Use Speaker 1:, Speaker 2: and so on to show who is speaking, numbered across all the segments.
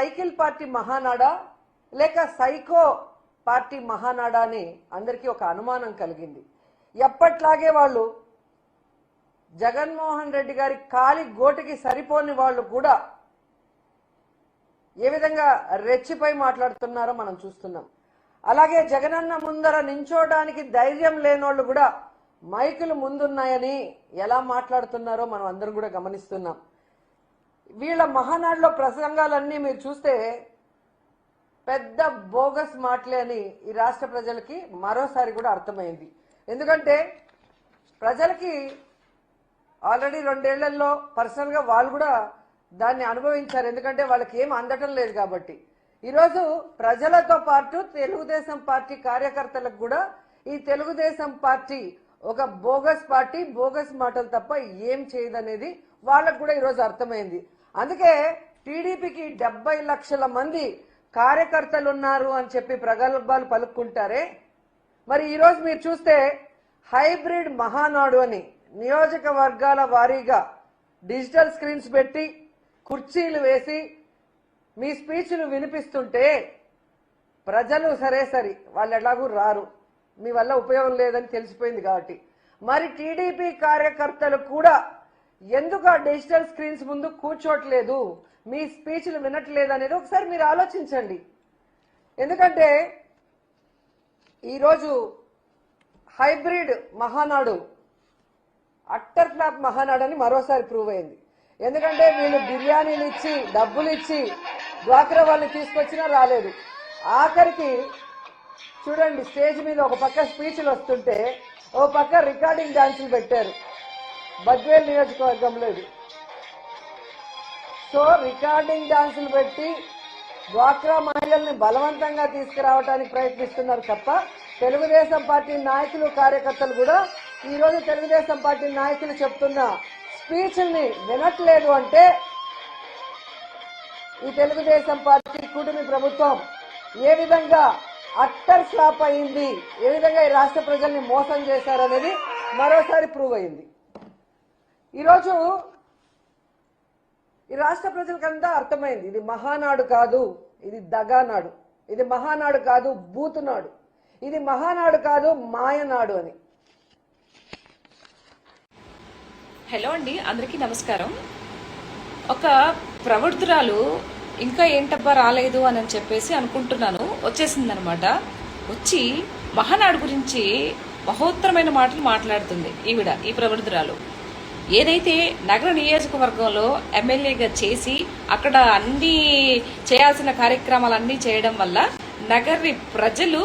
Speaker 1: Cycle party మహానాడా లేక psycho party మహానాడా అని అందరికీ ఒక అనుమానం కలిగింది. ఎప్పట్లాగే వాళ్ళు జగన్మోహన్ రెడ్డి గారి కాలి గోటికి సరిపోని వాళ్ళు కూడా ఏ విధంగా రెచ్చిపై మాట్లాడుతున్నారో మనం చూస్తున్నాం. అలాగే జగనన్న ముందర నించోడానికి ధైర్యం లేనోళ్ళు కూడా మైకులు ముందున్నాయని ఎలా మాట్లాడుతున్నారో మనం అందరం కూడా గమనిస్తున్నాం. వీళ్ళ మహానాడులో ప్రసంగాలన్నీ మీరు చూస్తే పెద్ద బోగస్ మాటలే అని ఈ రాష్ట్ర ప్రజలకి మరోసారి కూడా అర్థమైంది. ఎందుకంటే ప్రజలకి ఆల్రెడీ 2 ఏళ్లలో పర్సనల్ గా వాళ్ళు కూడా దాన్ని అనుభవించారు. ఎందుకంటే వాళ్ళకి ఏం అందటం లేదు కాబట్టి. ఈరోజు ప్రజలతో పాటు తెలుగుదేశం పార్టీ కార్యకర్తలకు కూడా ఈ తెలుగుదేశం పార్టీ ఒక బోగస్ పార్టీ, బోగస్ మాటలు తప్ప ఏం చేయదనేది వాళ్ళకు కూడా ఈరోజు అర్థమైంది. అందుకే టీడీపీకి 70 లక్షల మంది కార్యకర్తలు ఉన్నారు అని చెప్పి ప్రగల్భాలు పలుకుంటారే, మరి ఈరోజు మీరు చూస్తే హైబ్రిడ్ మహానాడు అని నియోజకవర్గాల వారీగా డిజిటల్ స్క్రీన్స్ పెట్టి కుర్చీలు వేసి మీ స్పీచ్లు వినిపిస్తుంటే ప్రజలు సరే వాళ్ళు ఎలాగూ రారు, మీ వల్ల ఉపయోగం లేదని తెలిసిపోయింది కాబట్టి మరి టీడీపీ కార్యకర్తలు కూడా ఎందుకు ఆ డిజిటల్ స్క్రీన్స్ ముందు కూర్చోట్లేదు, మీ స్పీచ్లు వినట్లేదు అనేది ఒకసారి మీరు ఆలోచించండి. ఎందుకంటే ఈరోజు hybrid Mahanadu utter flop Mahanadu అని మరోసారి ప్రూవ్ అయింది. ఎందుకంటే వీళ్ళు బిర్యానీలు ఇచ్చి డబ్బులు ఇచ్చి డ్వాక్రా వాళ్ళని తీసుకొచ్చినా రాలేదు. ఆఖరికి చూడండి, స్టేజ్ మీద ఒక పక్క స్పీచ్లు వస్తుంటే ఓ పక్క రికార్డింగ్ డాన్సులు పెట్టారు. బద్వేల్ నియోజకవర్గంలో ఇది. సో రికార్డింగ్ డాన్సులు పెట్టి డ్వాక్రా మహిళల్ని బలవంతంగా తీసుకురావడానికి ప్రయత్నిస్తున్నారు తప్ప తెలుగుదేశం పార్టీ నాయకులు కార్యకర్తలు కూడా ఈరోజు తెలుగుదేశం పార్టీ నాయకులు చెప్తున్న స్పీచ్ల్ని వినట్లేదు. అంటే ఈ తెలుగుదేశం పార్టీ కూటమి ప్రభుత్వం ఏ విధంగా అట్టర్ ఫ్లాప్ అయింది, ఏ విధంగా ఈ రాష్ట్ర ప్రజల్ని మోసం చేశారనేది మరోసారి ప్రూవ్ అయింది. ఈరోజు ఈ రాష్ట్ర ప్రజలకంతా అర్థమైంది, ఇది మహానాడు కాదు, ఇది దగానాడు, ఇది మహానాడు కాదు బూతునాడు, ఇది మహానాడు కాదు మాయనాడు అని.
Speaker 2: హలో అండి, అందరికీ నమస్కారం. ఒక ప్రవృద్ధురాలు ఇంకా ఏంటబ్బా రాలేదు అని చెప్పేసి అనుకుంటున్నాను, వచ్చేసిందనమాట. వచ్చి మహానాడు గురించి మహోత్తరమైన మాటలు మాట్లాడుతుంది ఈ ప్రవృద్ధురాలు. ఏదైతే నగర నియోజకవర్గంలో ఎమ్మెల్యేగా చేసి అక్కడ అన్ని చేయాల్సిన కార్యక్రమాలన్నీ చేయడం వల్ల నగరి ప్రజలు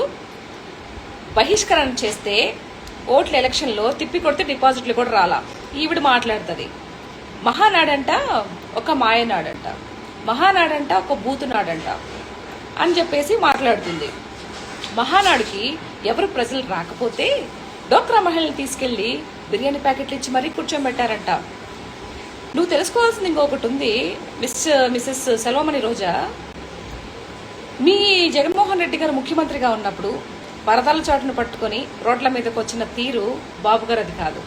Speaker 2: బహిష్కరణ చేస్తే ఓట్ల ఎలక్షన్లో తిప్పి కొడితే డిపాజిట్లు కూడా రాలా. ఈవిడ మాట్లాడుతుంది మహానాడంట ఒక మాయనాడంట, మహానాడంట ఒక బూతునాడంట అని చెప్పేసి మాట్లాడుతుంది. మహానాడుకి ఎవరు ప్రజలు రాకపోతే డోక్రా మహిళని తీసుకెళ్లి బిర్యానీ ప్యాకెట్లు ఇచ్చి మరీ కూర్చోబెట్టారంట. నువ్వు తెలుసుకోవాల్సింది ఇంకొకటి ఉంది మిస్సెస్ సెల్వమణి రోజా. మీ జగన్మోహన్ రెడ్డి గారు ముఖ్యమంత్రిగా ఉన్నప్పుడు పరదాల చాటును పట్టుకొని రోడ్ల మీదకి వచ్చిన తీరు బాబు గారు అది కాదు,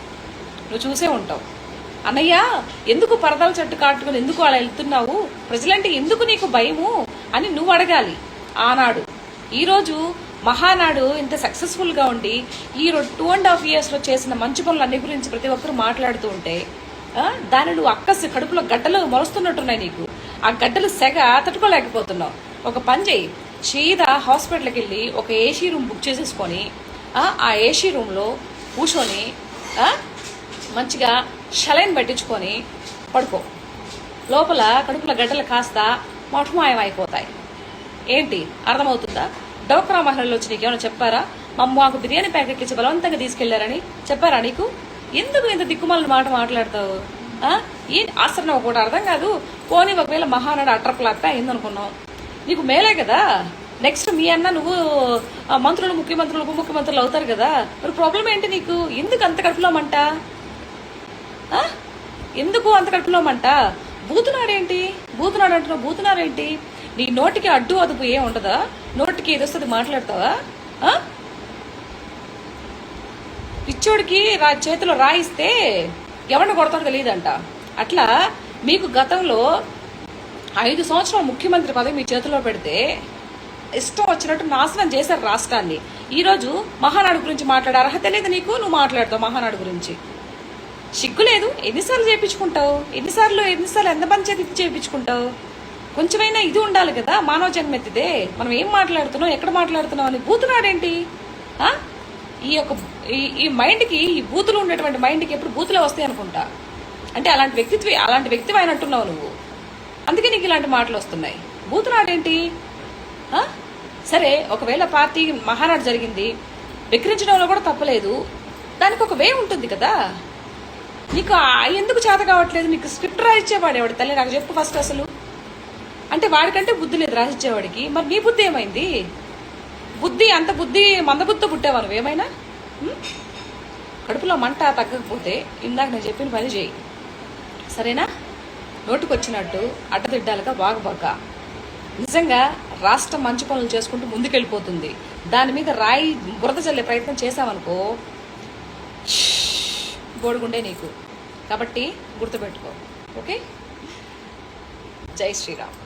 Speaker 2: నువ్వు చూసే ఉంటావు. అన్నయ్య ఎందుకు పరదాల చెట్టు కాటుకొని ఎందుకు అలా వెళ్తున్నావు, ప్రజలంటే ఎందుకు నీకు భయము అని నువ్వు అడగాలి ఆనాడు. ఈరోజు మహానాడు ఇంత సక్సెస్ఫుల్ గా ఉండి ఈ 2.5 years లో చేసిన మంచి పనులు అన్ని గురించి ప్రతి ఒక్కరు మాట్లాడుతూ ఉంటే దాన్ని నువ్వు అక్కసి కడుపులో గడ్డలు మొలుస్తున్నట్టున్నాయి. నీకు ఆ గడ్డలు సెగ తట్టుకోలేకపోతున్నావు. ఒక పని చేయి, సీదా హాస్పిటల్కి వెళ్ళి ఒక ఏసీ రూమ్ బుక్ చేసేసుకొని ఆ ఏసీ రూమ్లో కూర్చొని మంచిగా షలైన్ పెట్టించుకొని పడుకో. లోపల కడుపుల గడ్డలు కాస్త మొఠమాయమైపోతాయి. ఏంటి అర్థమవుతుందా? డోక్రా మహిళలు వచ్చి నీకేమైనా చెప్పారా? మాకు బిర్యానీ ప్యాకెట్లు ఇచ్చి బలవంతంగా తీసుకెళ్లారని చెప్పారా నీకు? ఎందుకు ఇంత దిక్కుమాలని మాట మాట్లాడతావు? అసలు ఒకటి అర్థం కాదు. పోనీ ఒకవేళ మహానాడు అట్రప్లాప్ అయిందనుకున్నావు, నీకు మేలే కదా. నెక్స్ట్ మీ అన్న నువ్వు మంత్రులు, ముఖ్యమంత్రులు, ఉప ముఖ్యమంత్రులు అవుతారు కదా. మరి ప్రాబ్లం ఏంటి నీకు? ఎందుకు అంత కడుపులోమంట? ఎందుకు అంత కడుపులోమంట? బూతునాడేంటి? బూతునాడు అంటున్నావు, బూతునాడేంటి? నీ నోటికి అడ్డు అదుపు ఏం ఉండదా? నోటికి ఏదొస్తుంది మాట్లాడతావా? పిచ్చోడికి చేతిలో రాయిస్తే ఎవరిని కొడతాడో తెలియదంట. అట్లా మీకు గతంలో 5 సంవత్సరాలు ముఖ్యమంత్రి పదవి మీ చేతిలో పెడితే ఇష్టం వచ్చినట్టు నాశనం చేశారు రాష్ట్రాన్ని. ఈరోజు మహానాడు గురించి మాట్లాడే అర్హత లేదు నీకు, నువ్వు మాట్లాడతావు మహానాడు గురించి. సిగ్గు లేదు. ఎన్నిసార్లు చేయించుకుంటావు? ఎన్నిసార్లు ఎంతమంది చేతి చేయించుకుంటావు? కొంచెమైనా ఇది ఉండాలి కదా, మానవ జన్మెత్తిదే. మనం ఏం మాట్లాడుతున్నాం, ఎక్కడ మాట్లాడుతున్నాం అని బూతునాడేంటి? ఈ మైండ్కి, ఈ బూతులు ఉండేటువంటి మైండ్కి ఎప్పుడు బూతులే వస్తాయి అనుకుంటా. అంటే అలాంటి వ్యక్తివి అయినట్టున్నావు నువ్వు, అందుకే నీకు ఇలాంటి మాటలు వస్తున్నాయి. బూతునాడేంటి? సరే, ఒకవేళ పార్టీ మహానాడు జరిగింది, విక్రించడంలో కూడా తప్పలేదు, దానికి ఒక వే ఉంటుంది కదా. నీకు ఎందుకు చేత కావట్లేదు? నీకు స్క్రిప్ట్ రాసిచ్చేవాడు ఎవడు తల్లి, నాకు చెప్పు ఫస్ట్. అసలు అంటే వాడికంటే బుద్ధి లేదు రాసిచ్చేవాడికి. మరి నీ బుద్ధి ఏమైంది? అంత బుద్ధి మందబుద్ధితో పుట్టావా నువ్వేమైనా? కడుపులో మంట తగ్గకపోతే ఇందాక నేను చెప్పిన పని చేయి, సరేనా? నోటుకొచ్చినట్టు అడ్డదిడ్డాలుగా బాగా నిజంగా రాష్ట్రం మంచి పనులు చేసుకుంటూ ముందుకెళ్ళిపోతుంది. దాని మీద రాయి బురద చల్లే ప్రయత్నం చేశావనుకో, బోడుగుండే నీకు. కాబట్టి గుర్తుపెట్టుకో, ఓకే? జై శ్రీరామ్.